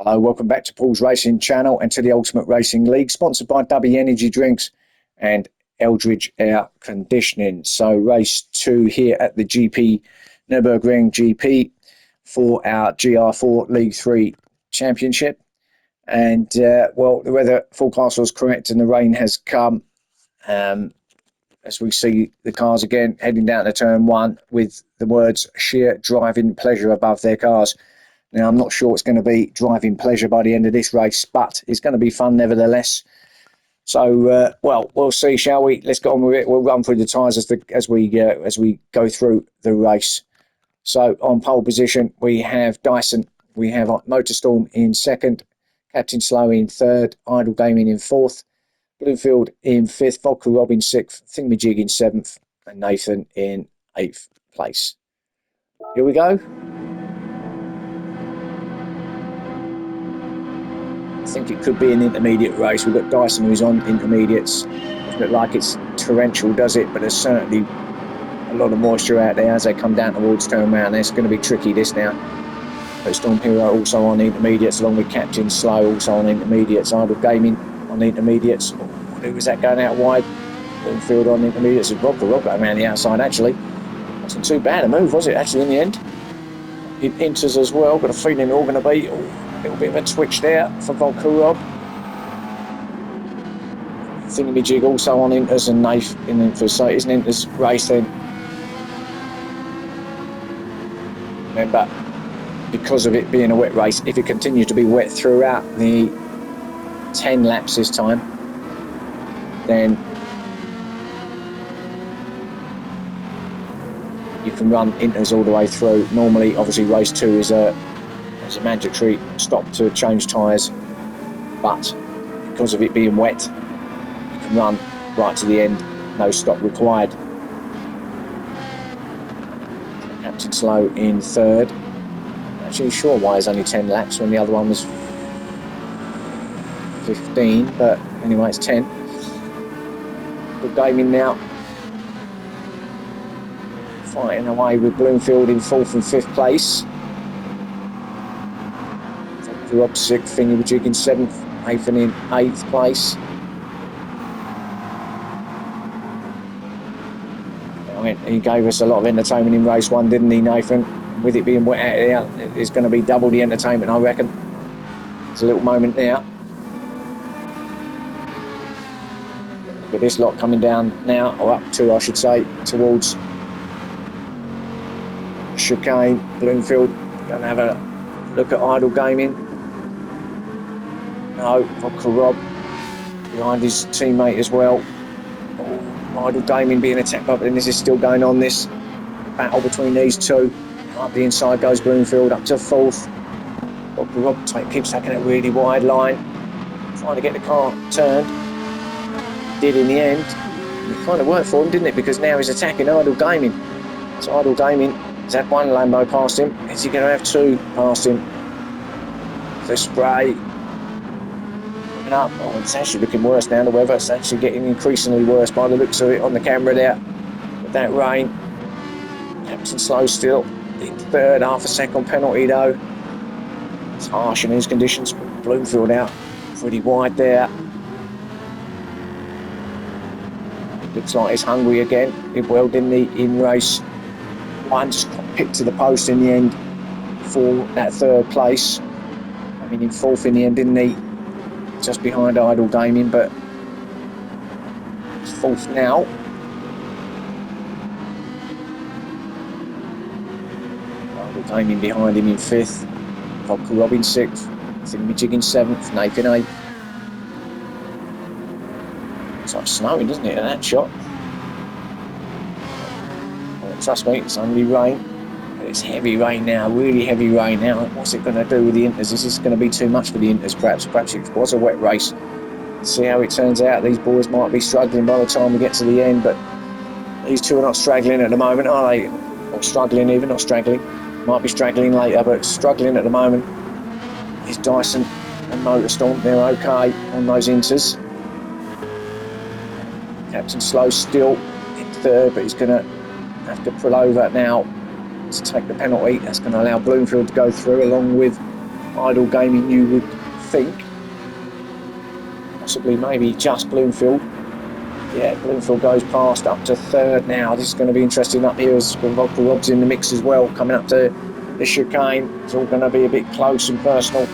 Hello, welcome back to Paul's Racing Channel and to the Ultimate Racing League, sponsored by W Energy Drinks and Eldridge Air Conditioning. So race 2 here at the Nurburgring GP for our GR4 League 3 Championship. And, well, the weather forecast was correct and the rain has come. As we see the cars again heading down to turn 1 with the words sheer driving pleasure above their cars. Now, I'm not sure it's going to be driving pleasure by the end of this race, but it's going to be fun nevertheless. So, well, we'll see, shall we? Let's get on with it. We'll run through the tyres as we go through the race. So, on pole position, we have Dyson. We have Motorstorm in second, Captain Slow in third, Idle Gaming in fourth, Bluefield in fifth, Vodka Rob in sixth, Thingamajig in seventh, and Nathan in eighth place. Here we go. I think it could be an intermediate race. We've got Dyson who's on intermediates. Doesn't look like it's torrential, does it? But there's certainly a lot of moisture out there as they come down towards turn round. It's going to be tricky this now. But Storm Hero also on intermediates, along with Captain Slow also on intermediates. Idle Gaming on intermediates. Who was that going out wide? Bloomfield on intermediates. It's Rob going around the outside actually. Wasn't too bad a move, was it, actually, in the end? It enters as well. Got a feeling all going to be a little bit of a twitch there for Vodka Rob. Thingamajig also on inters and Nath in inters. So it is an inters race then. Remember, because of it being a wet race, if it continues to be wet throughout the 10 laps this time, then you can run inters all the way through. Normally, obviously, race 2 is a mandatory stop to change tyres, but because of it being wet, you can run right to the end, no stop required. Captain Slow in third. Not actually sure why there's only 10 laps when the other one was 15, but anyway, it's 10. Good gaming now. Fighting away with Bloomfield in 4th and 5th place. Rob 6th, Thingamajig in 7th, Nathan in 8th place. I mean, he gave us a lot of entertainment in race 1, didn't he, Nathan? With it being wet out here, it's going to be double the entertainment, I reckon. It's a little moment now. Look at this lot coming down now, or up to, I should say, towards chicane. Bloomfield going to have a look at Idle Gaming. No, Vodka Rob behind his teammate as well. Idle Gaming being attacked, but then this is still going on, this battle between these two. Up the inside goes Bloomfield up to 4th. Vodka Rob keeps taking a really wide line, trying to get the car turned. Did in the end. It kind of worked for him, didn't it? Because now he's attacking Idle Gaming. So Idle Gaming has had one Lambo past him. Is he going to have 2 past him? The spray. Up. Oh, it's actually looking worse now. The weather's actually getting increasingly worse by the looks of it on the camera there. With that rain. Captain Slow still in third, half a second penalty though. It's harsh in these conditions. Bloomfield out pretty wide there. It looks like he's hungry again. Did well, didn't he, in race 1? Just got picked to the post in the end for that 3rd place. I mean, in 4th in the end, didn't he? Just behind Idle Gaming, but it's 4th now. Idle Gaming behind him in 5th. Vodka Rob in 6th. Thingamajig in 7th. Nathan 8th. It's like snowing, doesn't it, in that shot? Well, trust me, it's only rain. It's heavy rain now, really heavy rain now. What's it going to do with the inters? Is this going to be too much for the inters, perhaps? Perhaps it was a wet race. Let's see how it turns out. These boys might be struggling by the time we get to the end, but these two are not struggling at the moment, are they? Or struggling even, not straggling. Might be straggling later, but struggling at the moment is Dyson and Motorstorm. They're okay on those inters. Captain Slow still in 3rd, but he's going to have to pull over now to take the penalty. That's going to allow Bloomfield to go through along with Idle Gaming, you would think. Possibly maybe just Bloomfield. Yeah, Bloomfield goes past up to third now. This is going to be interesting up here as Vodka Rob's in the mix as well. Coming up to the chicane. It's all going to be a bit close and personal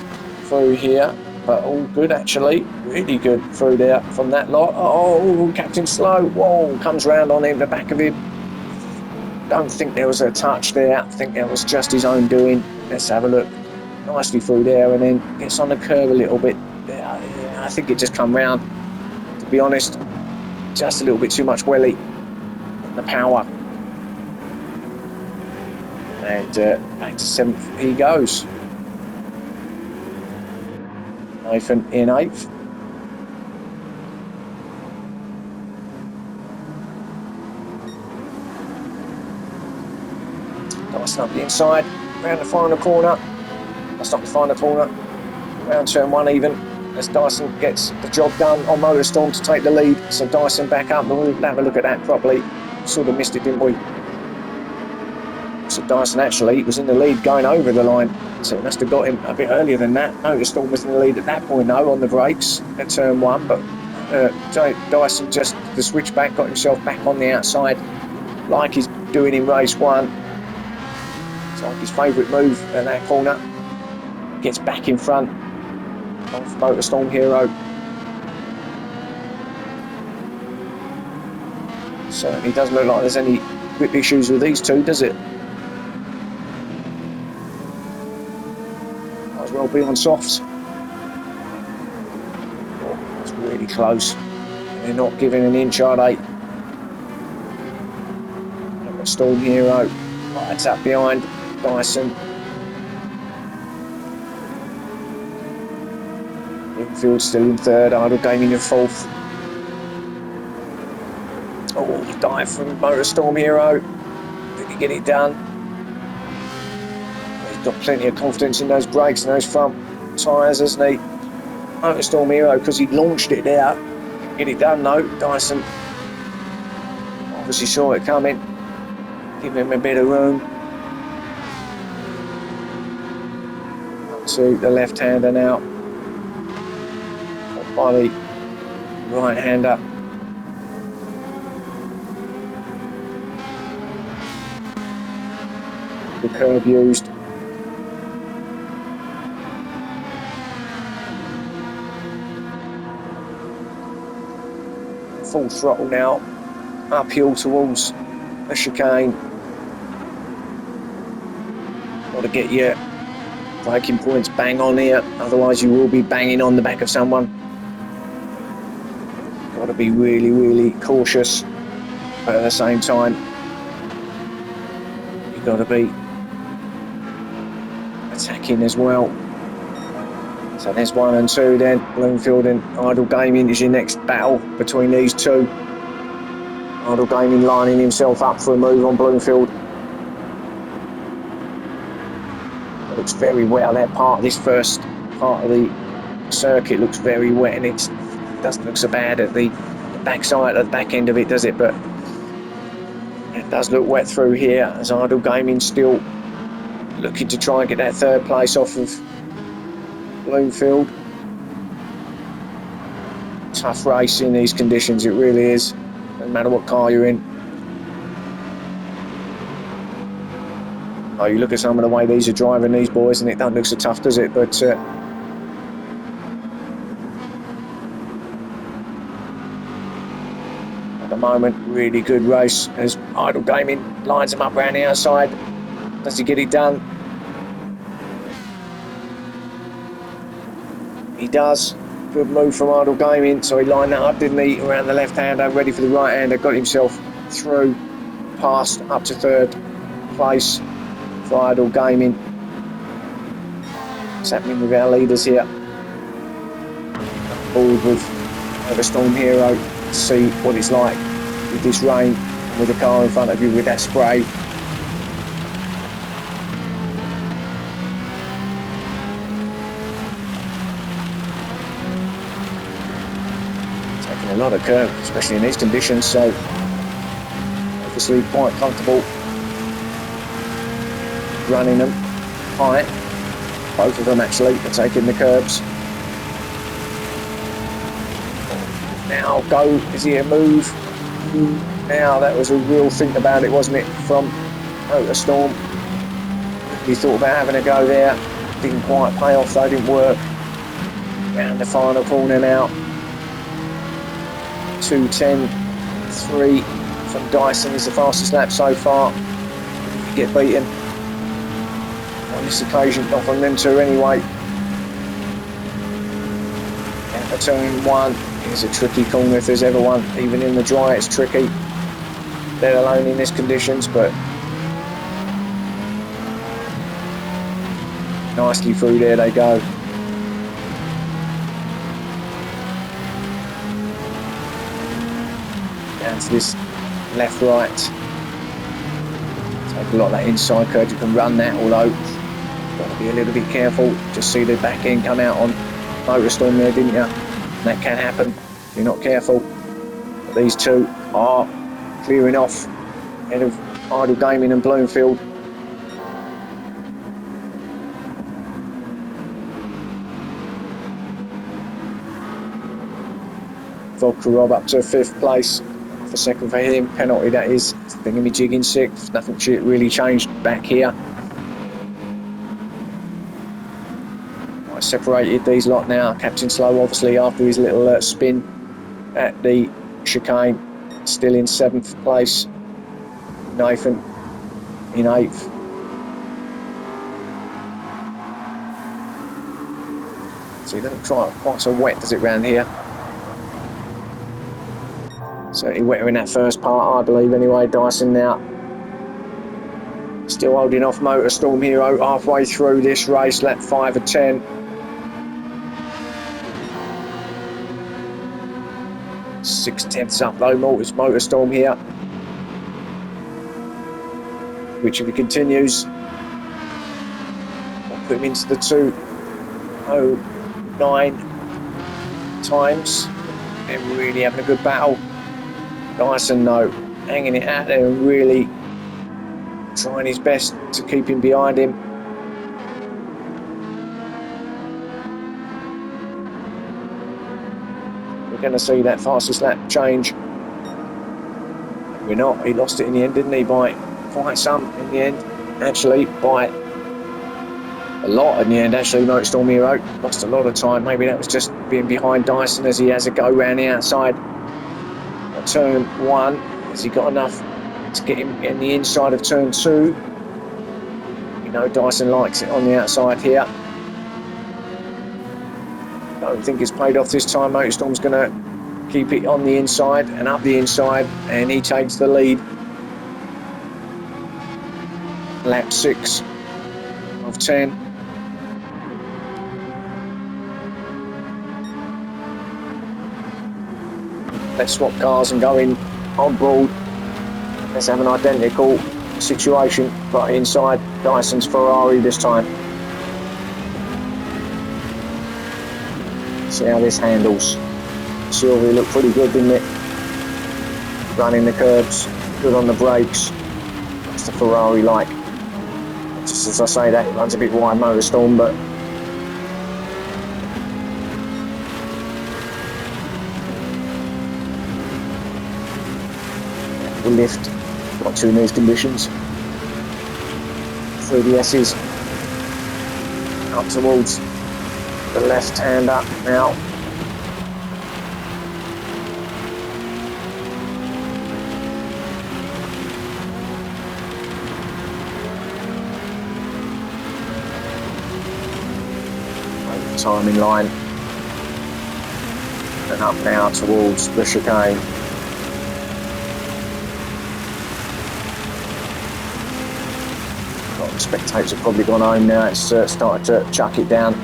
through here. But all good actually. Really good through there from that lot. Oh, Captain Slow. Whoa, comes round on him, the back of him. Don't think there was a touch there. I think that was just his own doing. Let's have a look. Nicely through there and then gets on the curve a little bit. I think it just come round, to be honest. Just a little bit too much welly in the power. And back to 7th he goes. Nathan in 8th. Dyson up the inside, round the final corner. That's not the final corner. Round turn 1 even. As Dyson gets the job done on Motorstorm to take the lead. So Dyson back up, and we'll have a look at that properly. Sort of missed it, didn't we? So Dyson actually was in the lead going over the line. So it must have got him a bit earlier than that. Motorstorm was in the lead at that point though, on the brakes at turn 1. But Dyson just, the switchback, got himself back on the outside like he's doing in race 1. It's like his favourite move at that corner. Gets back in front of Motorstorm Hero. Certainly doesn't look like there's any grip issues with these two, does it? Might as well be on softs. Oh, that's really close. They're not giving an inch, are they? Storm Hero lights up behind Dyson. Bloomfield still in 3rd, Idle Gaming in 4th. Oh, dive from Motorstorm Hero. Did he get it done? He's got plenty of confidence in those brakes and those front tyres, hasn't he? Motorstorm Hero, because he launched it there. Get it done though. Dyson obviously saw it coming. Give him a bit of room. Up to the left-hander now. By the right-hander. The curve used. Full throttle now. Uphill towards the chicane. Got to get your braking points bang on here, otherwise you will be banging on the back of someone. Got to be really, really cautious, but at the same time, you've got to be attacking as well. So there's 1 and 2 then. Bloomfield and Idle Gaming is your next battle between these two. Idle Gaming lining himself up for a move on Bloomfield. It looks very wet. That part, this first part of the circuit looks very wet, and it doesn't look so bad at the back side, at the back end of it, does it? But it does look wet through here, as Idle Gaming still looking to try and get that 3rd place off of Bloomfield. Tough race in these conditions, it really is. No matter what car you're in. Oh, you look at some of the way these are driving, these boys, and it don't look so tough, does it? But at the moment, really good race as Idle Gaming lines him up around the outside. Does he get it done? He does. Good move from Idle Gaming. So he lined that up, didn't he? Around the left-hander, ready for the right-hander. Got himself through, past, up to 3rd place for Idle Gaming. What's happening with our leaders here? Forward with Motorstorm Hero to see what it's like with this rain, with the car in front of you with that spray. Taking a lot of curve, especially in these conditions, so obviously quite comfortable running them high, Both of them actually are taking the curbs. Now go, is he a move? Now that was a real think about it, wasn't it, from Motorstorm. He thought about having a go there. Didn't quite pay off though, didn't work. Round the final corner now. 2:10.3 from Dyson is the fastest lap so far. Get beaten on this occasion, not from them two anyway. And for turn 1 is a tricky corner if there's ever one. Even in the dry it's tricky, let alone in these conditions, but nicely through there they go. Down to this left right. Take a lot of that inside curve, you can run that, although got to be a little bit careful. Just see the back end come out on Motorstorm there, didn't you? And that can happen if you're not careful. But these two are clearing off ahead of Idle Gaming and Bloomfield. Vodka Rob up to 5th place. For second for him, penalty that is. Thingamajig in 6th. Nothing really changed back here. I separated these lot now. Captain Slow obviously after his little spin at the chicane, still in 7th place. Nathan in 8th. So he doesn't try quite so wet, does it, round here? Certainly wetter in that first part, I believe, anyway. Dyson now still holding off Motorstorm Hero halfway through this race, lap 5 of 10. 6/10 up though, Motorstorm here, which if he continues will put him into the 2:09 times. They're really having a good battle. Dyson though, hanging it out there and really trying his best to keep him behind him. We're going to see that fastest lap change. We're not. He lost it in the end, didn't he? By quite some in the end. Actually, by a lot in the end, actually. Motorstorm Hero lost a lot of time. Maybe that was just being behind Dyson as he has a go round the outside. At turn 1, has he got enough to get him in the inside of turn 2? You know Dyson likes it on the outside here. Don't think it's paid off this time. Motorstorm's going to keep it on the inside and up the inside, and he takes the lead. Lap 6 of 10. Let's swap cars and go in on board. Let's have an identical situation, but inside Dyson's Ferrari this time. See how this handles. Sylvia looked pretty good, didn't it? Running the curbs, good on the brakes. That's the Ferrari like. Just as I say that, it runs a bit wide, Motorstorm, but the lift, got to in these conditions. Through the S's, up towards the left hand up now. Timing line, and up now towards the chicane. The spectators have probably gone home now. It's started to chuck it down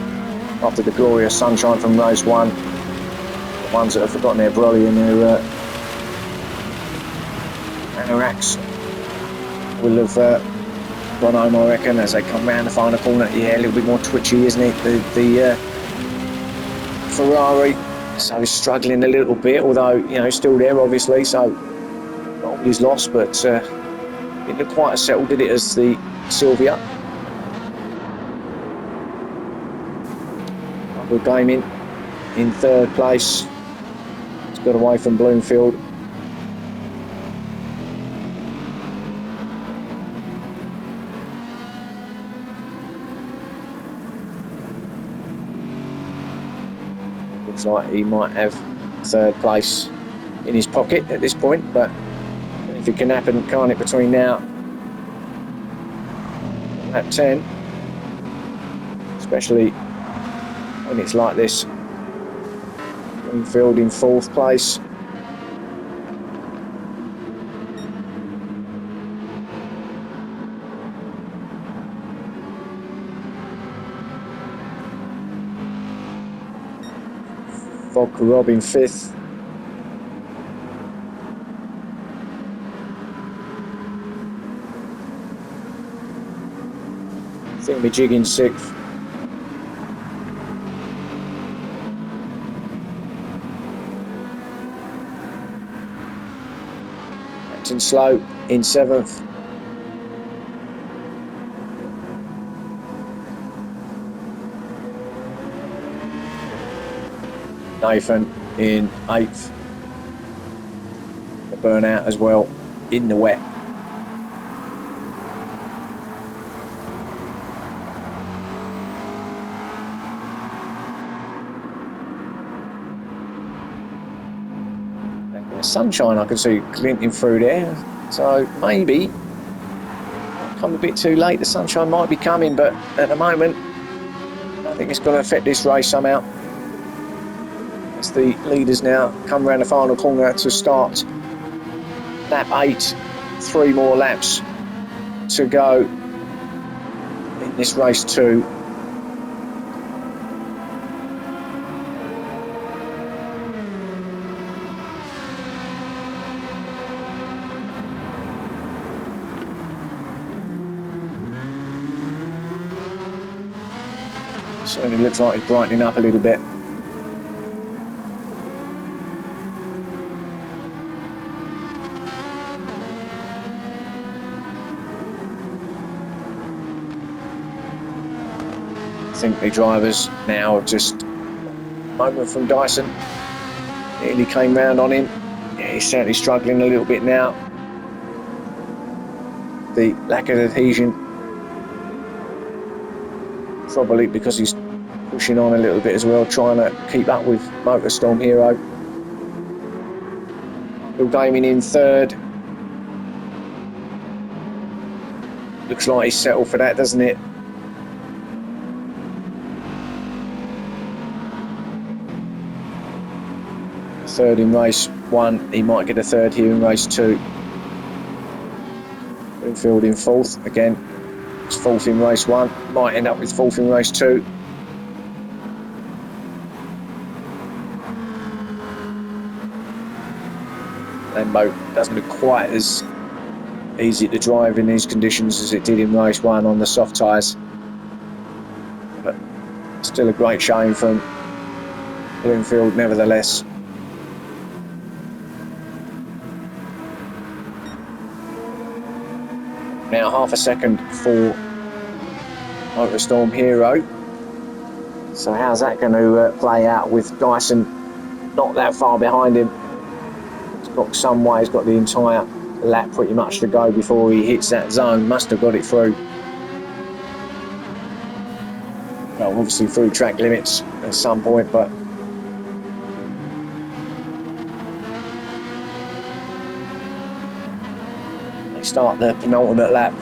after the glorious sunshine from race 1. The ones that have forgotten their brolly and their anoraks will have gone home, I reckon, as they come round the final corner. Yeah, a little bit more twitchy, isn't it? The Ferrari, so he's struggling a little bit, although, you know, still there obviously, so not all he's lost, but it looked quite as settled, did it, as the Silvia. We're gaming in third place. It's got away from Bloomfield. Looks like he might have third place in his pocket at this point, but if it can happen, can't it, between now and lap 10, especially when it's like this. Bloomfield in fourth place. Vodka Rob in fifth. Jig in sixth. Captain Slow in seventh. Nathan in eighth. The burnout as well in the wet. Sunshine I can see glinting through there, so maybe come a bit too late. The sunshine might be coming, but at the moment I think it's going to affect this race somehow, as the leaders now come around the final corner to start lap 8. 3 more laps to go in this race 2. Certainly looks like it's brightening up a little bit. I think the drivers now just moment from Dyson. Nearly came round on him. Yeah, he's certainly struggling a little bit now. The lack of adhesion, probably because he's pushing on a little bit as well, trying to keep up with Motorstorm Hero. Bill Gaming in third. Looks like he's settled for that, doesn't it? Third in race 1. He might get a third here in race 2. Bloomfield in fourth. Again, it's fourth in race 1. Might end up with fourth in race 2. Lambo doesn't look quite as easy to drive in these conditions as it did in race 1 on the soft tyres, but still a great showing from Bloomfield nevertheless. Now half a second for Motorstorm Hero, so how's that going to play out with Dyson not that far behind him? Got some way, he's got the entire lap pretty much to go before he hits that zone. Must have got it through. Well, obviously through track limits at some point, but they start the penultimate lap.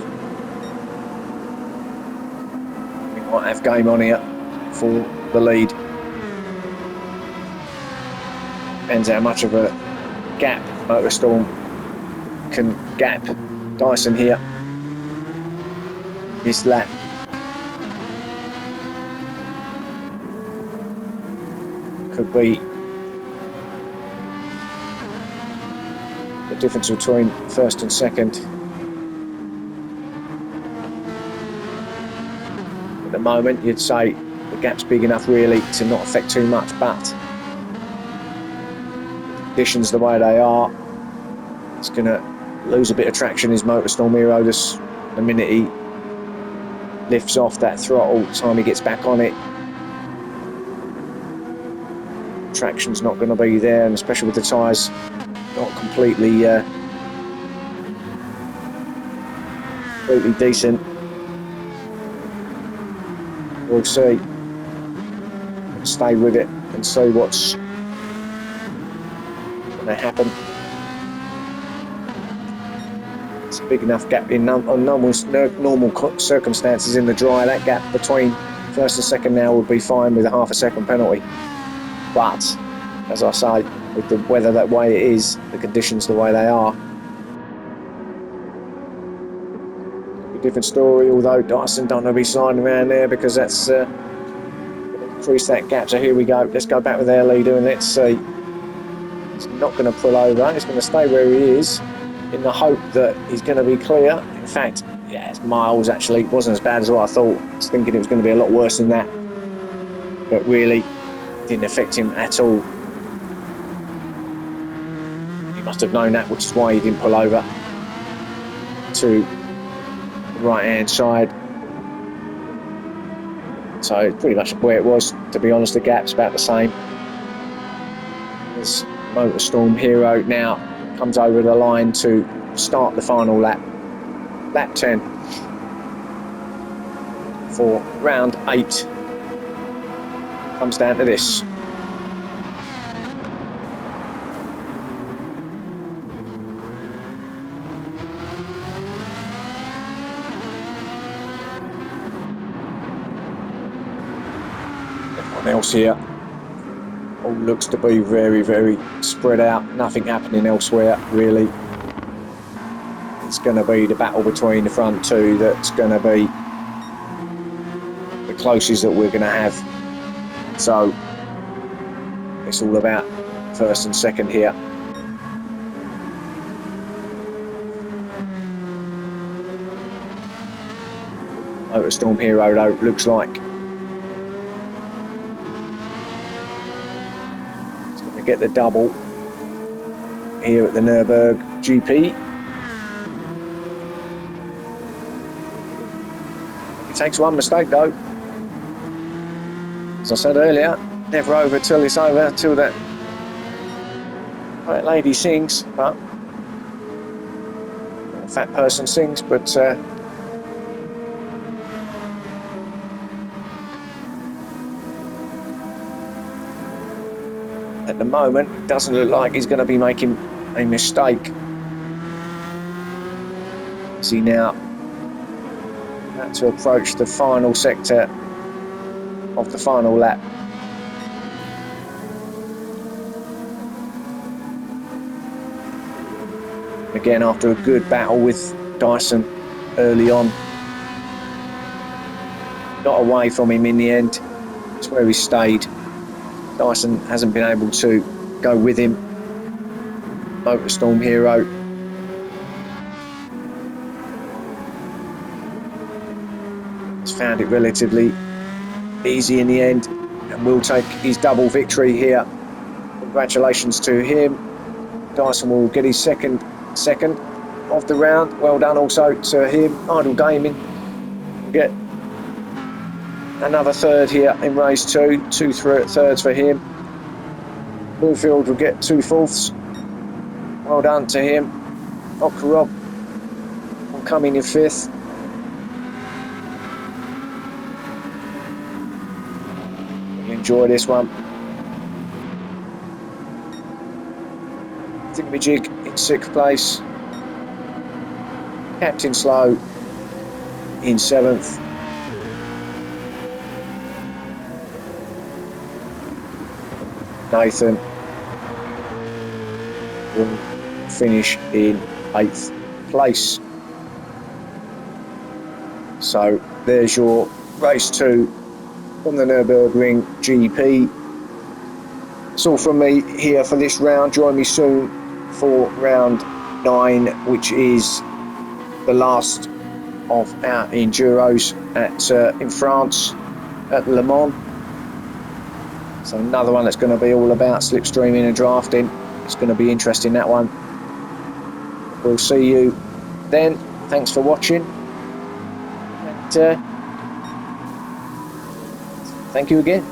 We might have game on here for the lead. Depends how much of a gap Motorstorm can gap Dyson here this lap. Could be the difference between first and second. At the moment you'd say the gap's big enough really to not affect too much, but conditions the way they are, it's going to lose a bit of traction as Motorstorm Hero just the minute he lifts off that throttle. Time he gets back on it, traction's not going to be there, and especially with the tyres not completely completely decent. We'll see. Stay with it and see what's going to happen. It's a big enough gap in on normal circumstances in the dry. That gap between first and second now would be fine with a half a second penalty. But as I say, with the weather that way it is, the conditions the way they are, a different story. Although Dyson don't want to be sliding around there because that's increase that gap. So here we go. Let's go back with our leader and let's see. He's not going to pull over. He's going to stay where he is in the hope that he's going to be clear. In fact, yeah, it's miles actually. It wasn't as bad as what I thought. I was thinking it was going to be a lot worse than that. But really, didn't affect him at all. He must have known that, which is why he didn't pull over to the right-hand side. So it's pretty much where it was, to be honest. The gap's about the same. There's Motorstorm Hero now comes over the line to start the final lap. Lap 10 for round 8. Comes down to this. Everyone else here all looks to be very, very spread out. Nothing happening elsewhere, really. It's going to be the battle between the front two that's going to be the closest that we're going to have. So it's all about first and second here. Motorstorm Hero though looks like he's going to get the double here at the Nurburgring GP. He takes one mistake though. As I said earlier, never over till it's over, till that right lady sings, but a fat person sings, but at the moment, it doesn't look like he's going to be making a mistake. Is he now about to approach the final sector of the final lap? Again, after a good battle with Dyson early on, got away from him in the end. It's where he stayed. Dyson hasn't been able to go with him. Motorstorm Hero has found it relatively easy in the end and will take his double victory here. Congratulations to him. Dyson will get his second of the round. Well done also to him. Idle Gaming will get another third here in race 2. 2 thirds for him. Bluefield will get 2 fourths. Well done to him. Okarov will come in 5th. Enjoy this one. Thingamajig in 6th place. Captain Slow in 7th. Nathan will finish in 8th place. So there's your race 2 from the Nurburgring GP. That's all from me here for this round. Join me soon for round 9, which is the last of our Enduros in France at Le Mans. So another one that's going to be all about slipstreaming and drafting. It's going to be interesting, that one. We'll see you then. Thanks for watching. And thank you again.